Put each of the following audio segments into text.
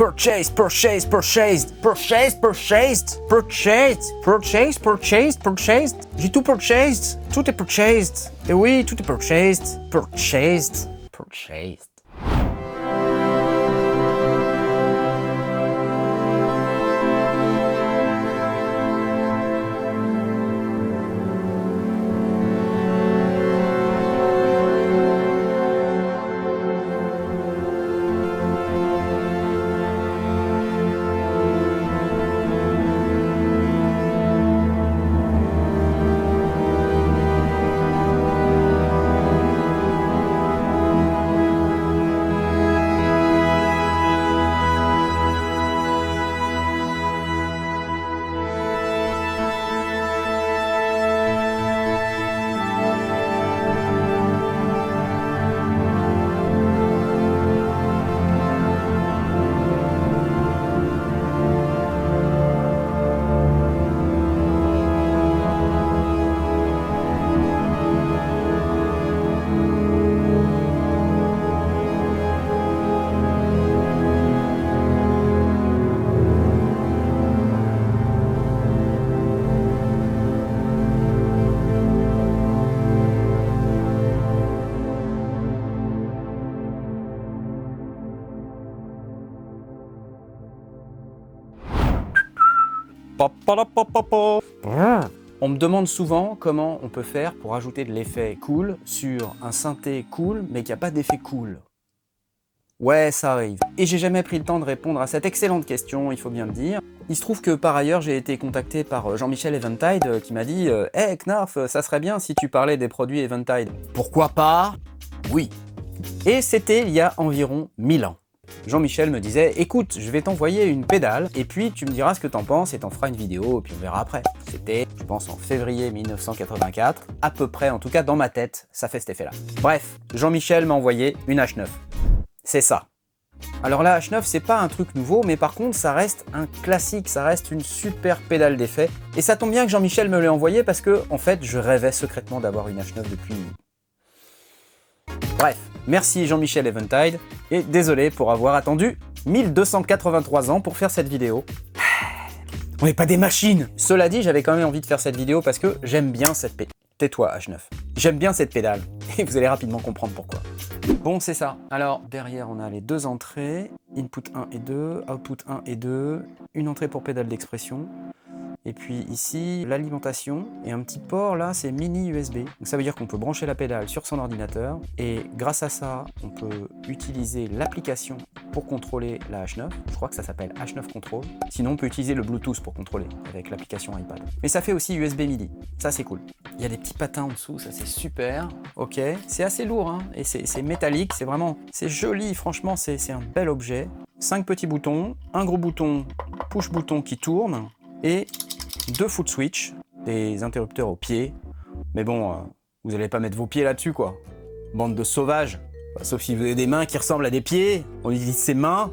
Purchased, purchased, purchased, purchased, purchased, purchased, purchased, purchased, purchased. J'ai tout purchased. Tout est purchased. Et oui, tout est purchased. Purchased, purchased. On me demande souvent comment on peut faire pour ajouter de l'effet cool sur un synthé cool mais qui n'a pas d'effet cool. Ouais, ça arrive. Et j'ai jamais pris le temps de répondre à cette excellente question, il faut bien le dire. Il se trouve que par ailleurs j'ai été contacté par Jean-Michel Eventide qui m'a dit « Hey Knarf, ça serait bien si tu parlais des produits Eventide. » Pourquoi pas? Oui. Et c'était il y a environ 1000 ans. Jean-Michel me disait « Écoute, je vais t'envoyer une pédale, et puis tu me diras ce que t'en penses, et t'en feras une vidéo, et puis on verra après. » C'était, je pense, en février 1984, à peu près, en tout cas dans ma tête, ça fait cet effet-là. Bref, Jean-Michel m'a envoyé une H9. C'est ça. Alors la H9, c'est pas un truc nouveau, mais par contre, ça reste un classique, ça reste une super pédale d'effet. Et ça tombe bien que Jean-Michel me l'ait envoyé, parce que, en fait, je rêvais secrètement d'avoir une H9 depuis... Bref, merci Jean-Michel Eventide, et désolé pour avoir attendu 1283 ans pour faire cette vidéo. On n'est pas des machines! Cela dit, j'avais quand même envie de faire cette vidéo parce que j'aime bien cette pédale. Tais-toi H9. J'aime bien cette pédale, et vous allez rapidement comprendre pourquoi. Bon, c'est ça. Alors, derrière, on a les deux entrées, input 1 et 2, output 1 et 2, une entrée pour pédale d'expression. Et puis ici, l'alimentation, et un petit port là, c'est mini USB. Donc ça veut dire qu'on peut brancher la pédale sur son ordinateur, et grâce à ça, on peut utiliser l'application pour contrôler la H9. Je crois que ça s'appelle H9 Control. Sinon, on peut utiliser le Bluetooth pour contrôler, avec l'application iPad. Mais ça fait aussi USB MIDI. Ça, c'est cool. Il y a des petits patins en dessous, ça c'est super. Ok, c'est assez lourd, hein, et c'est métallique, c'est vraiment... C'est joli, franchement, c'est un bel objet. 5 petits boutons, un gros bouton, push-bouton qui tourne, et 2 foot switch, des interrupteurs aux pieds. Mais bon, vous allez pas mettre vos pieds là-dessus, quoi. Bande de sauvages. Bah, sauf si vous avez des mains qui ressemblent à des pieds. On utilise ses mains.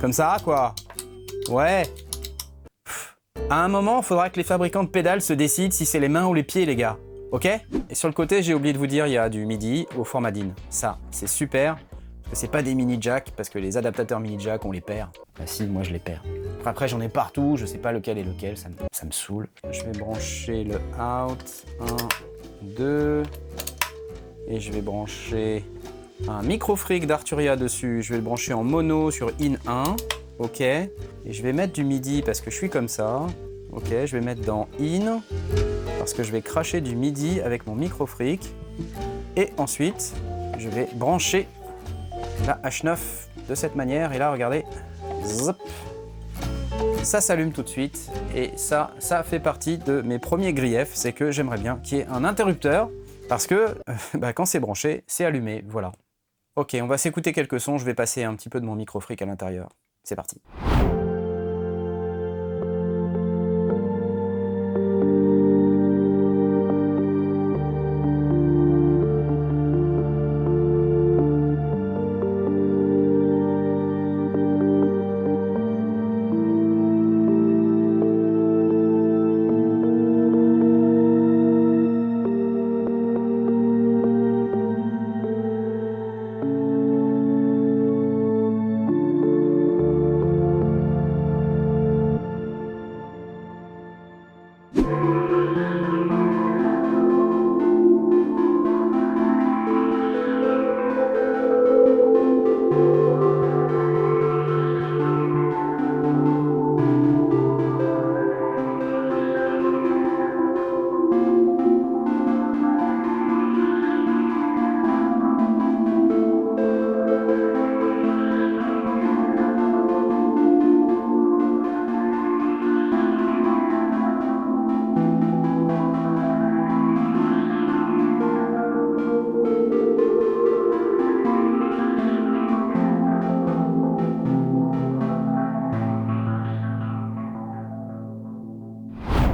Comme ça, quoi. Ouais. À un moment, il faudra que les fabricants de pédales se décident si c'est les mains ou les pieds, les gars. Ok? Et sur le côté, j'ai oublié de vous dire, il y a du MIDI au format DIN. Ça, c'est super. Parce que c'est pas des mini jack, parce que les adaptateurs mini jack, on les perd. Bah si, moi je les perds. Après j'en ai partout, je sais pas lequel est lequel, ça me saoule. Je vais brancher le out, 1, 2, et je vais brancher un micro-freak d'Arturia dessus. Je vais le brancher en mono sur in 1, ok. Et je vais mettre du MIDI parce que je suis comme ça. Ok, je vais mettre dans in, parce que je vais cracher du MIDI avec mon micro-freak. Et ensuite, je vais brancher la H9 de cette manière, et là regardez, zop, ça s'allume tout de suite, et ça fait partie de mes premiers griefs, c'est que j'aimerais bien qu'il y ait un interrupteur, parce que quand c'est branché, c'est allumé, voilà. Ok, on va s'écouter quelques sons, je vais passer un petit peu de mon micro-freak à l'intérieur, c'est parti.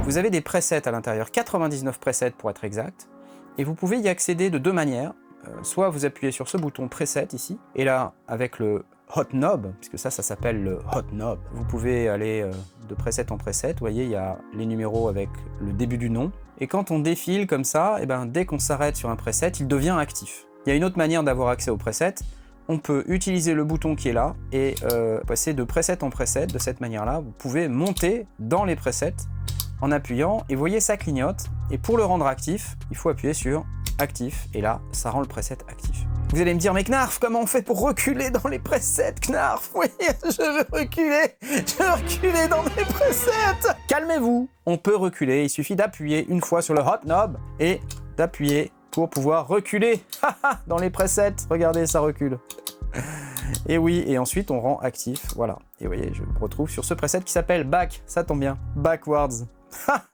vous avez des presets à l'intérieur, 99 presets pour être exact, et vous pouvez y accéder de deux manières. Soit vous appuyez sur ce bouton preset ici, et là, avec le hot knob, puisque ça s'appelle le hot knob, vous pouvez aller de preset en preset. Vous voyez, il y a les numéros avec le début du nom, et quand on défile comme ça, et ben, dès qu'on s'arrête sur un preset, il devient actif. Il y a une autre manière d'avoir accès au preset. On peut utiliser le bouton qui est là et passer de preset en preset. De cette manière-là, vous pouvez monter dans les presets en appuyant, et vous voyez, ça clignote. Et pour le rendre actif, il faut appuyer sur actif, et là, ça rend le preset actif. Vous allez me dire, mais Knarf, comment on fait pour reculer dans les presets, Knarf? Oui, je veux reculer dans mes presets. Calmez-vous, on peut reculer, il suffit d'appuyer une fois sur le hot knob et d'appuyer pour pouvoir reculer dans les presets. Regardez, ça recule. Et oui, et ensuite on rend actif, voilà. Et vous voyez, je me retrouve sur ce preset qui s'appelle Back, ça tombe bien, Backwards.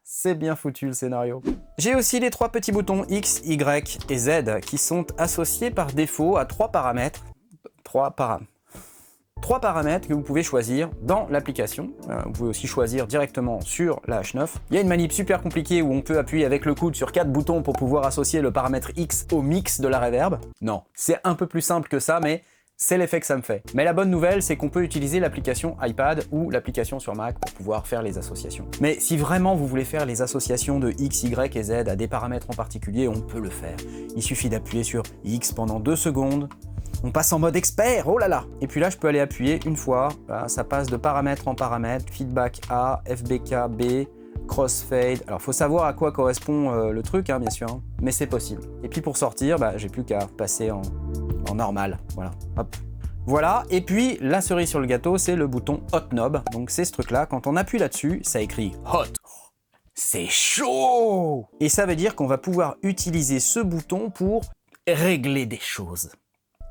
C'est bien foutu le scénario. J'ai aussi les trois petits boutons X, Y et Z qui sont associés par défaut à trois paramètres. Trois paramètres que vous pouvez choisir dans l'application. Vous pouvez aussi choisir directement sur la H9. Il y a une manip super compliquée où on peut appuyer avec le coude sur 4 boutons pour pouvoir associer le paramètre X au mix de la reverb. Non, c'est un peu plus simple que ça, mais c'est l'effet que ça me fait. Mais la bonne nouvelle, c'est qu'on peut utiliser l'application iPad ou l'application sur Mac pour pouvoir faire les associations. Mais si vraiment vous voulez faire les associations de X, Y et Z à des paramètres en particulier, on peut le faire. Il suffit d'appuyer sur X pendant 2 secondes. On passe en mode expert, oh là là! Et puis là, je peux aller appuyer une fois. Voilà, ça passe de paramètre en paramètre. Feedback A, FBK B, crossfade. Alors, il faut savoir à quoi correspond le truc, hein, bien sûr. Hein, mais c'est possible. Et puis pour sortir, j'ai plus qu'à passer en normal, voilà, hop. Voilà, et puis la cerise sur le gâteau, c'est le bouton Hot Knob. Donc c'est ce truc-là, quand on appuie là-dessus, ça écrit Hot. C'est chaud! Et ça veut dire qu'on va pouvoir utiliser ce bouton pour régler des choses.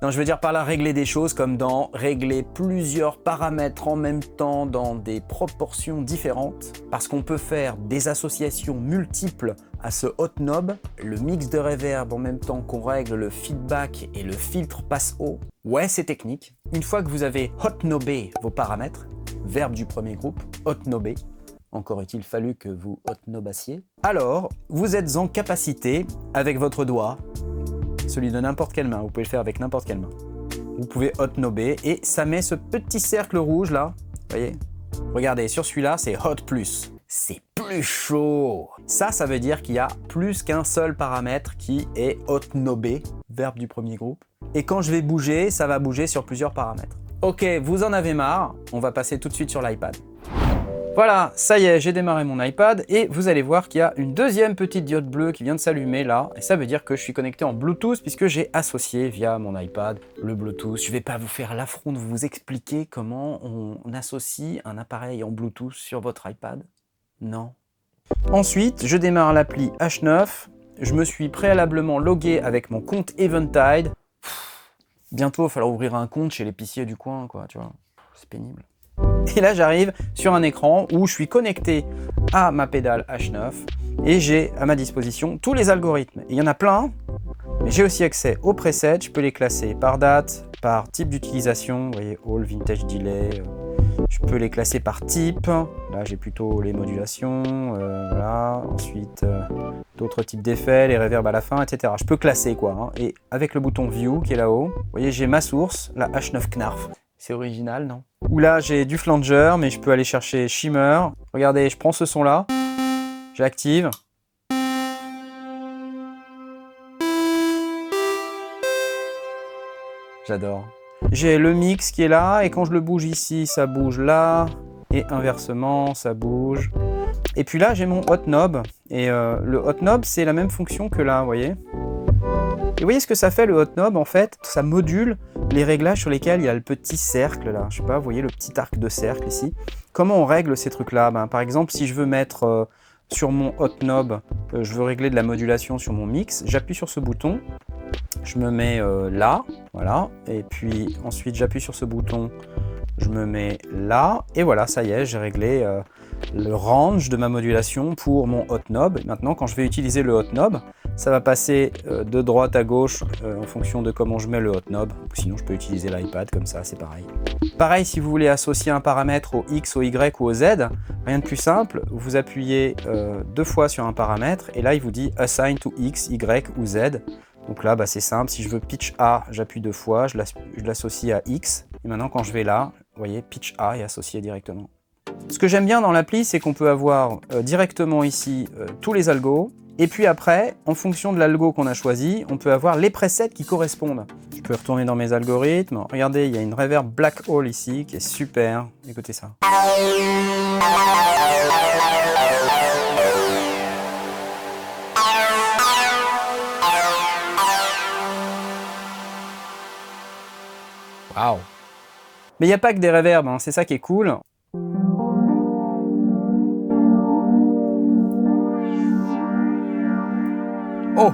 Non, je veux dire par là régler des choses comme dans régler plusieurs paramètres en même temps dans des proportions différentes, parce qu'on peut faire des associations multiples à ce hot knob, le mix de reverb en même temps qu'on règle le feedback et le filtre passe-haut. Ouais, c'est technique. Une fois que vous avez hot knobé vos paramètres, verbe du premier groupe, hot knobé, encore est-il fallu que vous hot knobassiez, alors vous êtes en capacité, avec votre doigt, celui de n'importe quelle main, vous pouvez le faire avec n'importe quelle main. Vous pouvez hot knobber et ça met ce petit cercle rouge là, vous voyez? Regardez, sur celui-là, c'est hot plus. C'est plus chaud. Ça veut dire qu'il y a plus qu'un seul paramètre qui est hot knobé, verbe du premier groupe. Et quand je vais bouger, ça va bouger sur plusieurs paramètres. Ok, vous en avez marre, on va passer tout de suite sur l'iPad. Voilà, ça y est, j'ai démarré mon iPad et vous allez voir qu'il y a une deuxième petite diode bleue qui vient de s'allumer là. Et ça veut dire que je suis connecté en Bluetooth puisque j'ai associé via mon iPad le Bluetooth. Je ne vais pas vous faire l'affront de vous expliquer comment on associe un appareil en Bluetooth sur votre iPad. Non. Ensuite, je démarre l'appli H9. Je me suis préalablement logué avec mon compte Eventide. Bientôt, il va falloir ouvrir un compte chez l'épicier du coin, quoi, tu vois. C'est pénible. Et là, j'arrive sur un écran où je suis connecté à ma pédale H9 et j'ai à ma disposition tous les algorithmes. Et il y en a plein, mais j'ai aussi accès aux presets. Je peux les classer par date, par type d'utilisation. Vous voyez, All, Vintage, Delay. Je peux les classer par type. Là, j'ai plutôt les modulations. Voilà. Ensuite, d'autres types d'effets, les reverbs à la fin, etc. Je peux classer, quoi. Hein. Et avec le bouton View qui est là-haut, vous voyez, j'ai ma source, la H9 Knarf. C'est original, non? Ou là, j'ai du flanger, mais je peux aller chercher shimmer. Regardez, je prends ce son-là, j'active. J'adore. J'ai le mix qui est là, et quand je le bouge ici, ça bouge là, et inversement, ça bouge. Et puis là, j'ai mon hot knob, et le hot knob, c'est la même fonction que là, vous voyez? Et vous voyez ce que ça fait le hot knob en fait? Ça module les réglages sur lesquels il y a le petit cercle là. Je sais pas, vous voyez le petit arc de cercle ici. Comment on règle ces trucs là? Par exemple, si je veux mettre sur mon hot knob, je veux régler de la modulation sur mon mix, j'appuie sur ce bouton, je me mets là, voilà. Et puis ensuite j'appuie sur ce bouton, je me mets là. Et voilà, ça y est, j'ai réglé le range de ma modulation pour mon hot knob. Maintenant, quand je vais utiliser le hot knob, ça va passer de droite à gauche en fonction de comment je mets le hot knob. Sinon, je peux utiliser l'iPad comme ça, c'est pareil. Pareil, si vous voulez associer un paramètre au X, au Y ou au Z, rien de plus simple, vous appuyez 2 fois sur un paramètre et là il vous dit assign to X, Y ou Z. Donc là c'est simple, si je veux pitch A, j'appuie 2 fois, je l'associe à X. Et maintenant quand je vais là, vous voyez, pitch A est associé directement. Ce que j'aime bien dans l'appli, c'est qu'on peut avoir directement ici tous les algos. Et puis après, en fonction de l'algo qu'on a choisi, on peut avoir les presets qui correspondent. Je peux retourner dans mes algorithmes. Regardez, il y a une reverb black hole ici qui est super. Écoutez ça. Waouh! Mais il n'y a pas que des reverbs, hein, c'est ça qui est cool. Oh!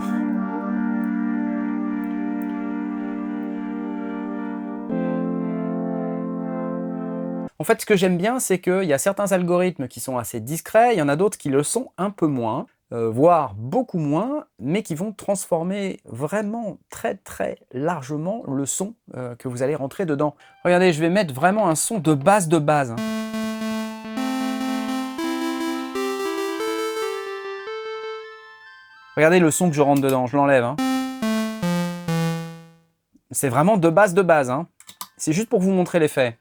En fait, ce que j'aime bien, c'est qu'il y a certains algorithmes qui sont assez discrets, il y en a d'autres qui le sont un peu moins, voire beaucoup moins, mais qui vont transformer vraiment très largement le son que vous allez rentrer dedans. Regardez, je vais mettre vraiment un son de base hein. Regardez le son que je rentre dedans, je l'enlève. Hein. C'est vraiment de base. Hein. C'est juste pour vous montrer l'effet.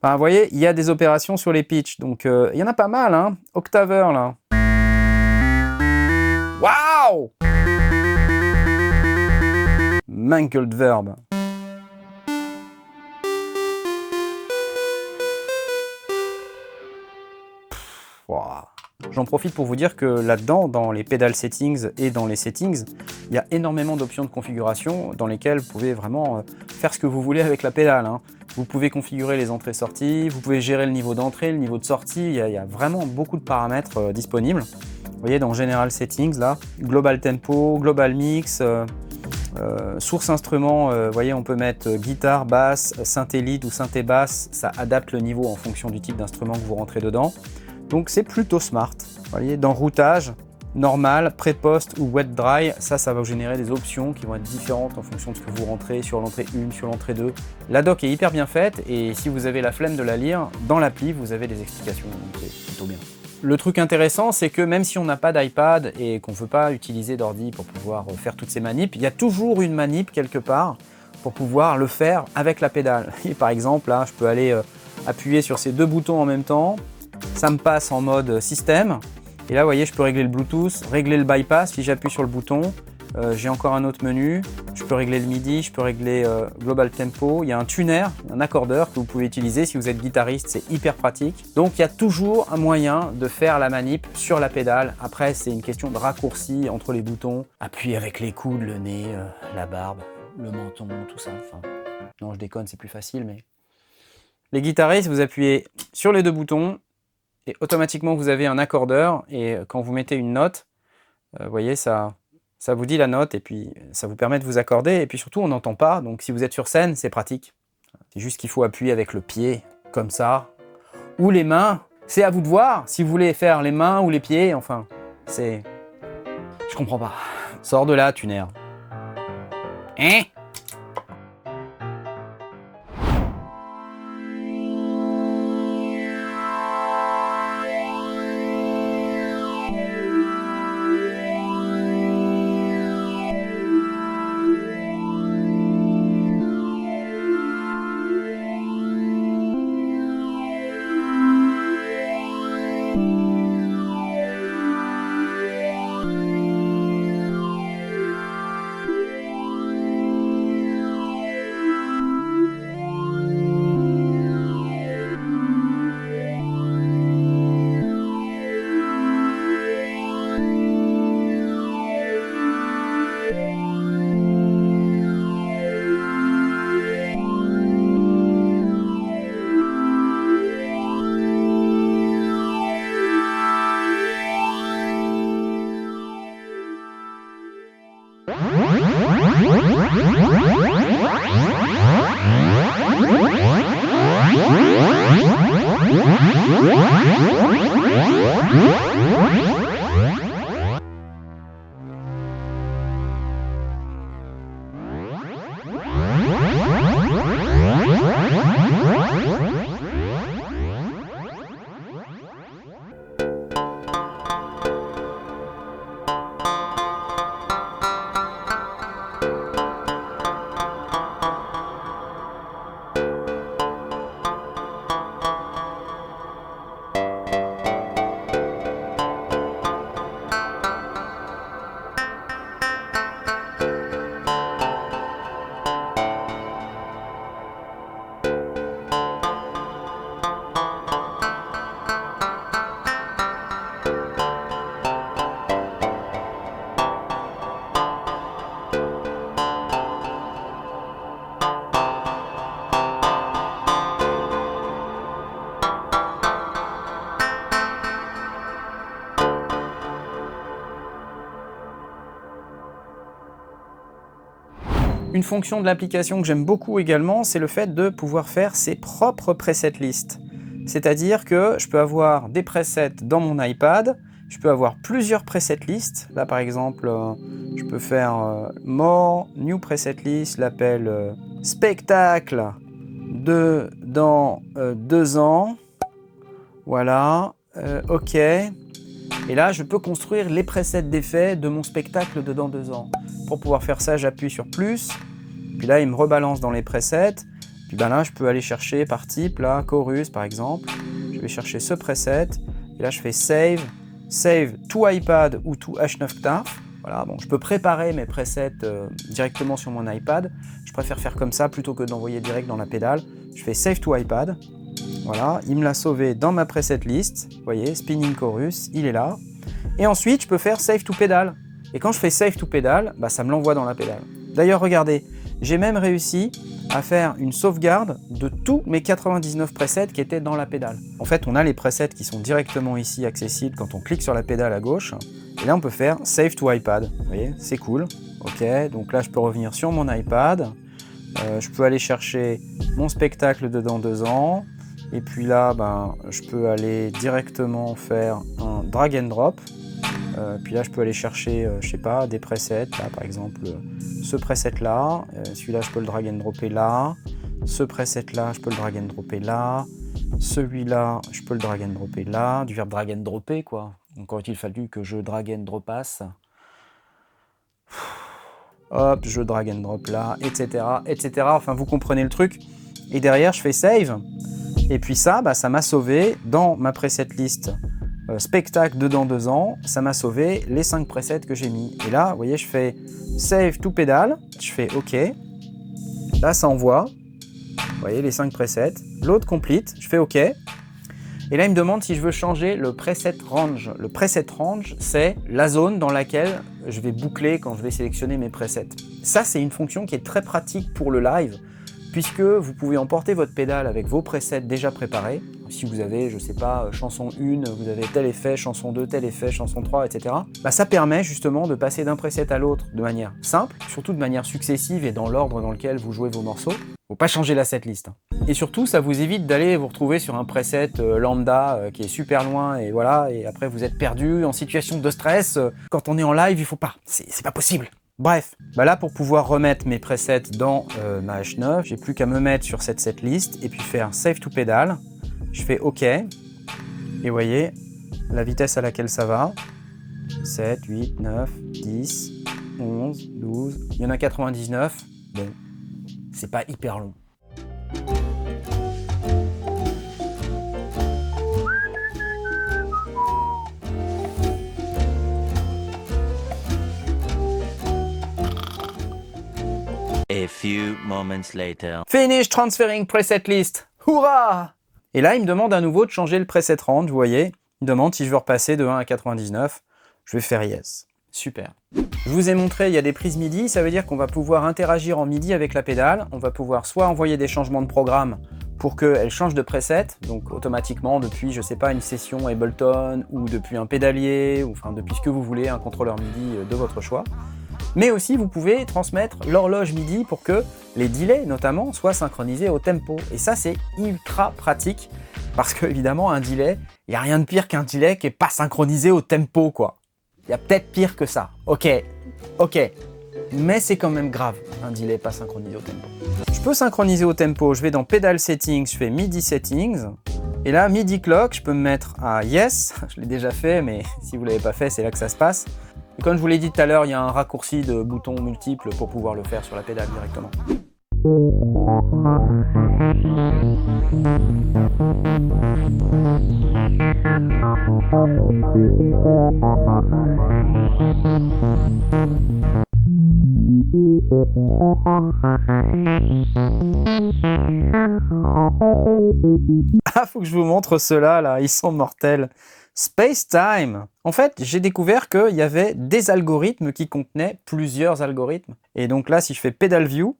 Enfin, vous voyez, il y a des opérations sur les pitchs, donc il y en a pas mal, hein. Octaveur, là. Waouh! Mangled verb. Wow. J'en profite pour vous dire que là-dedans, dans les pedal settings et dans les settings, il y a énormément d'options de configuration dans lesquelles vous pouvez vraiment faire ce que vous voulez avec la pédale. Hein. Vous pouvez configurer les entrées-sorties, vous pouvez gérer le niveau d'entrée, le niveau de sortie, il y a vraiment beaucoup de paramètres disponibles. Vous voyez dans General Settings, là, Global Tempo, Global Mix, source instrument, vous voyez on peut mettre guitare, basse, synthé lead ou synthé basse, ça adapte le niveau en fonction du type d'instrument que vous rentrez dedans. Donc c'est plutôt smart. Vous voyez, dans routage, normal, pré-post ou wet dry, ça va vous générer des options qui vont être différentes en fonction de ce que vous rentrez sur l'entrée 1, sur l'entrée 2. La doc est hyper bien faite et si vous avez la flemme de la lire, dans l'appli, vous avez des explications, donc c'est plutôt bien. Le truc intéressant, c'est que même si on n'a pas d'iPad et qu'on ne veut pas utiliser d'ordi pour pouvoir faire toutes ces manips, il y a toujours une manip quelque part pour pouvoir le faire avec la pédale. Et par exemple, là, je peux aller appuyer sur ces 2 boutons en même temps. Ça me passe en mode système. Et là, vous voyez, je peux régler le Bluetooth, régler le bypass. Si j'appuie sur le bouton, j'ai encore un autre menu. Je peux régler le MIDI, je peux régler Global Tempo. Il y a un tuner, un accordeur que vous pouvez utiliser. Si vous êtes guitariste, c'est hyper pratique. Donc, il y a toujours un moyen de faire la manip sur la pédale. Après, c'est une question de raccourci entre les boutons. Appuyer avec les coudes, le nez, la barbe, le menton, tout ça. Enfin, non, je déconne, c'est plus facile, mais... Les guitaristes, vous appuyez sur les 2 boutons et automatiquement vous avez un accordeur et quand vous mettez une note, vous voyez, ça vous dit la note et puis ça vous permet de vous accorder et puis surtout on n'entend pas, donc si vous êtes sur scène, c'est pratique. C'est juste qu'il faut appuyer avec le pied, comme ça, ou les mains, c'est à vous de voir si vous voulez faire les mains ou les pieds, enfin, c'est... Je comprends pas. Sors de là, tuner. Hein ? Une fonction de l'application que j'aime beaucoup également, c'est le fait de pouvoir faire ses propres preset lists. C'est-à-dire que je peux avoir des presets dans mon iPad, je peux avoir plusieurs preset lists. Là par exemple, je peux faire More, New Preset List, l'appelle Spectacle dans 2 ans. Voilà, OK. Et là, je peux construire les presets d'effets de mon spectacle de dans 2 ans. Pour pouvoir faire ça, j'appuie sur plus. Puis là, il me rebalance dans les presets. Puis ben là, je peux aller chercher par type, là, chorus par exemple. Je vais chercher ce preset. Et là, je fais Save. Save to iPad ou to H9TAF. Voilà, bon, je peux préparer mes presets directement sur mon iPad. Je préfère faire comme ça plutôt que d'envoyer direct dans la pédale. Je fais Save to iPad. Voilà, il me l'a sauvé dans ma preset list. Vous voyez, Spinning Chorus, il est là. Et ensuite, je peux faire Save to Pedal. Et quand je fais Save to Pedal, bah, ça me l'envoie dans la pédale. D'ailleurs, regardez, j'ai même réussi à faire une sauvegarde de tous mes 99 presets qui étaient dans la pédale. En fait, on a les presets qui sont directement ici accessibles quand on clique sur la pédale à gauche. Et là, on peut faire Save to iPad. Vous voyez, c'est cool. OK, donc là, je peux revenir sur mon iPad. Je peux aller chercher mon spectacle de dans 2 ans. Et puis là, ben, je peux aller directement faire un drag and drop. Puis là, je peux aller chercher, je sais pas, des presets. Là, par exemple, ce preset-là. Celui-là, je peux le drag and dropper là. Ce preset-là, je peux le drag and dropper là. Celui-là, je peux le drag and dropper là. Du verbe drag and dropper, quoi. Encore a-t-il fallu que je drag and dropasse. Hop, je drag and drop là, etc., etc. Enfin, vous comprenez le truc. Et derrière, je fais save. Et puis ça, bah, ça m'a sauvé dans ma preset list spectacle de dans 2 ans. Ça m'a sauvé les 5 presets que j'ai mis. Et là, vous voyez, je fais save to pedal. Je fais OK. Là, ça envoie. Vous voyez, les 5 presets. L'autre complete. Je fais OK. Et là, il me demande si je veux changer le preset range. Le preset range, c'est la zone dans laquelle je vais boucler quand je vais sélectionner mes presets. Ça, c'est une fonction qui est très pratique pour le live, puisque vous pouvez emporter votre pédale avec vos presets déjà préparés. Si vous avez, je sais pas, chanson 1, vous avez tel effet, chanson 2, tel effet, chanson 3, etc. Bah, ça permet justement de passer d'un preset à l'autre de manière simple, surtout de manière successive et dans l'ordre dans lequel vous jouez vos morceaux. Faut pas changer la setlist. Et surtout, ça vous évite d'aller vous retrouver sur un preset lambda qui est super loin et voilà, et après vous êtes perdu en situation de stress. Quand on est en live, il faut pas. C'est pas possible. Bref, bah là pour pouvoir remettre mes presets dans ma H9, j'ai plus qu'à me mettre sur cette setlist et puis faire Save to Pedal. Je fais OK. Et vous voyez, la vitesse à laquelle ça va. 7, 8, 9, 10, 11, 12. Il y en a 99. Bon, c'est pas hyper long. A few moments later. Finish transferring preset list. Hurrah! Et là, il me demande à nouveau de changer le preset range, vous voyez. Il me demande si je veux repasser de 1 à 99. Je vais faire yes. Super. Je vous ai montré, il y a des prises MIDI, ça veut dire qu'on va pouvoir interagir en MIDI avec la pédale. On va pouvoir soit envoyer des changements de programme pour qu'elle change de preset, donc automatiquement depuis, je sais pas, une session Ableton ou depuis un pédalier, ou enfin depuis ce que vous voulez, un contrôleur MIDI de votre choix. Mais aussi, vous pouvez transmettre l'horloge MIDI pour que les delays, notamment, soient synchronisés au tempo. Et ça, c'est ultra pratique parce que, évidemment, un delay, il n'y a rien de pire qu'un delay qui n'est pas synchronisé au tempo, quoi. Il y a peut-être pire que ça. Ok, mais c'est quand même grave, un delay pas synchronisé au tempo. Je peux synchroniser au tempo, je vais dans Pedal Settings, je fais MIDI Settings. Et là, MIDI Clock, je peux me mettre à Yes. Je l'ai déjà fait, mais si vous ne l'avez pas fait, c'est là que ça se passe. Et comme je vous l'ai dit tout à l'heure, il y a un raccourci de boutons multiples pour pouvoir le faire sur la pédale directement. Ah, faut que je vous montre ceux-là, là, ils sont mortels. Space Time. En fait, j'ai découvert qu'il y avait des algorithmes qui contenaient plusieurs algorithmes. Et donc là, si je fais Pedal View,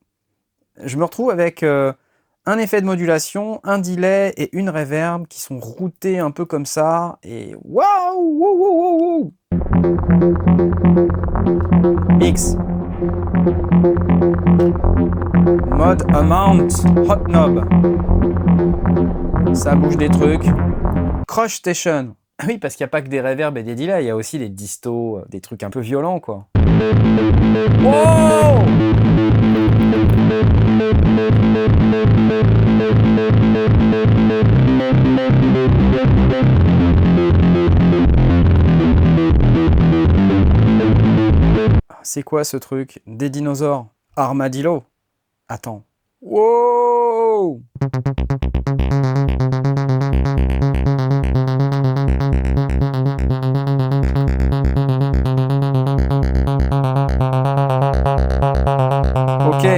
je me retrouve avec un effet de modulation, un delay et une reverb qui sont routés un peu comme ça. Et waouh, wow, wow, wow, wow. Mix. Mode Amount, Hot Knob. Ça bouge des trucs. Crush Station. Oui, parce qu'il n'y a pas que des reverbs et des delays, il y a aussi des distos, des trucs un peu violents, quoi. Wow! C'est quoi ce truc? Des dinosaures? Armadillo? Attends. Wow! Ok.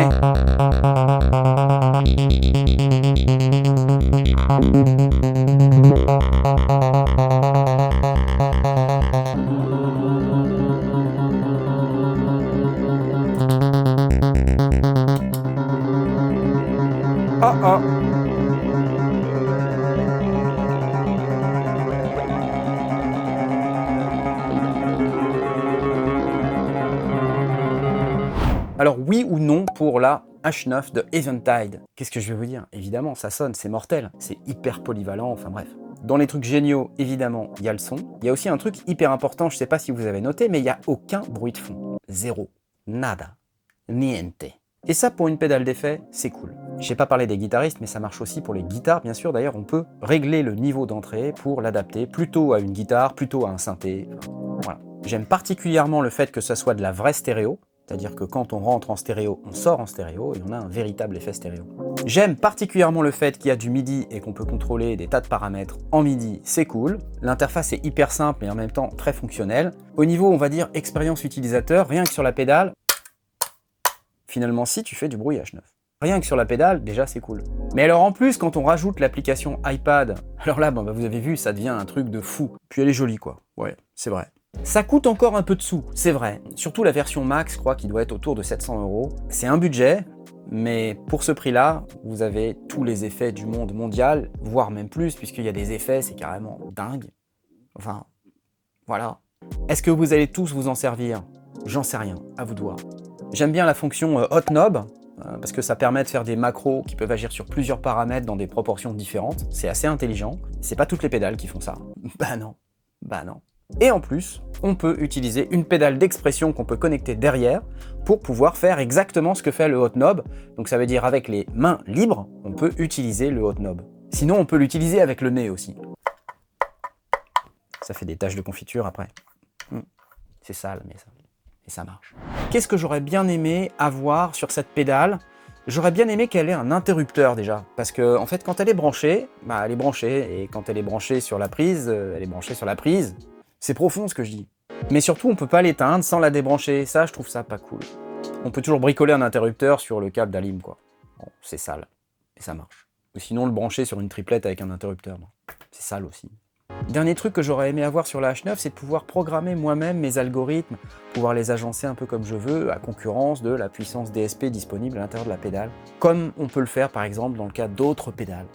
Oh oh. Alors oui ou non pour la H9 de Eventide? Qu'est-ce que je vais vous dire? Évidemment, ça sonne, c'est mortel, c'est hyper polyvalent, enfin bref. Dans les trucs géniaux, évidemment, il y a le son. Il y a aussi un truc hyper important, je sais pas si vous avez noté, mais il n'y a aucun bruit de fond. Zéro. Nada. Niente. Et ça, pour une pédale d'effet, c'est cool. Je n'ai pas parlé des guitaristes, mais ça marche aussi pour les guitares, bien sûr. D'ailleurs, on peut régler le niveau d'entrée pour l'adapter plutôt à une guitare, plutôt à un synthé. Voilà. J'aime particulièrement le fait que ça soit de la vraie stéréo, c'est-à-dire que quand on rentre en stéréo, on sort en stéréo et on a un véritable effet stéréo. J'aime particulièrement le fait qu'il y a du MIDI et qu'on peut contrôler des tas de paramètres en MIDI, c'est cool. L'interface est hyper simple et en même temps très fonctionnelle. Au niveau, on va dire, expérience utilisateur, rien que sur la pédale, finalement, si tu fais du bruit H9. Rien que sur la pédale, déjà c'est cool. Mais alors en plus, quand on rajoute l'application iPad, alors là, vous avez vu, ça devient un truc de fou. Puis elle est jolie, quoi. Ouais, c'est vrai. Ça coûte encore un peu de sous, c'est vrai. Surtout la version Max, je crois, qui doit être autour de 700 €. C'est un budget, mais pour ce prix-là, vous avez tous les effets du monde mondial, voire même plus, puisqu'il y a des effets, c'est carrément dingue. Enfin, voilà. Est-ce que vous allez tous vous en servir? J'en sais rien, à vous de voir. J'aime bien la fonction Hot Knob, parce que ça permet de faire des macros qui peuvent agir sur plusieurs paramètres dans des proportions différentes. C'est assez intelligent. C'est pas toutes les pédales qui font ça. Bah non. Bah non. Et en plus, on peut utiliser une pédale d'expression qu'on peut connecter derrière pour pouvoir faire exactement ce que fait le Hot Knob. Donc ça veut dire avec les mains libres, on peut utiliser le Hot Knob. Sinon, on peut l'utiliser avec le nez aussi. Ça fait des taches de confiture après. C'est sale, mais ça marche. Qu'est-ce que j'aurais bien aimé avoir sur cette pédale? J'aurais bien aimé qu'elle ait un interrupteur déjà, parce que en fait quand elle est branchée, elle est branchée, et quand elle est branchée sur la prise, elle est branchée sur la prise. C'est profond ce que je dis. Mais surtout on peut pas l'éteindre sans la débrancher, ça je trouve ça pas cool. On peut toujours bricoler un interrupteur sur le câble d'Alim quoi. Bon, c'est sale, mais ça marche. Ou sinon le brancher sur une triplette avec un interrupteur, c'est sale aussi. Dernier truc que j'aurais aimé avoir sur la H9, c'est de pouvoir programmer moi-même mes algorithmes, pouvoir les agencer un peu comme je veux, à concurrence de la puissance DSP disponible à l'intérieur de la pédale, comme on peut le faire par exemple dans le cas d'autres pédales,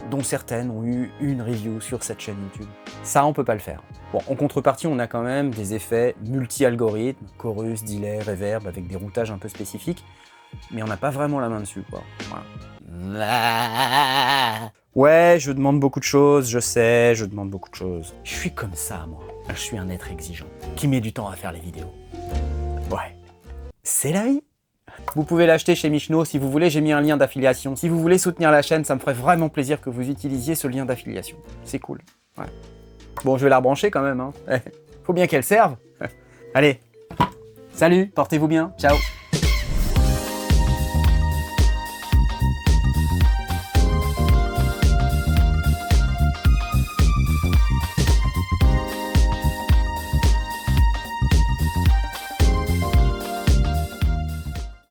dont certaines ont eu une review sur cette chaîne YouTube. Ça, on peut pas le faire. Bon, en contrepartie, on a quand même des effets multi-algorithmes, chorus, delay, reverb, avec des routages un peu spécifiques, mais on n'a pas vraiment la main dessus, quoi. Voilà. Ouais, je demande beaucoup de choses, je sais, je demande beaucoup de choses. Je suis comme ça, moi. Je suis un être exigeant, qui met du temps à faire les vidéos. Ouais. C'est la vie. Vous pouvez l'acheter chez Michno si vous voulez, j'ai mis un lien d'affiliation. Si vous voulez soutenir la chaîne, ça me ferait vraiment plaisir que vous utilisiez ce lien d'affiliation. C'est cool. Ouais. Bon, je vais la rebrancher quand même, hein. Faut bien qu'elle serve. Allez. Salut, portez-vous bien. Ciao.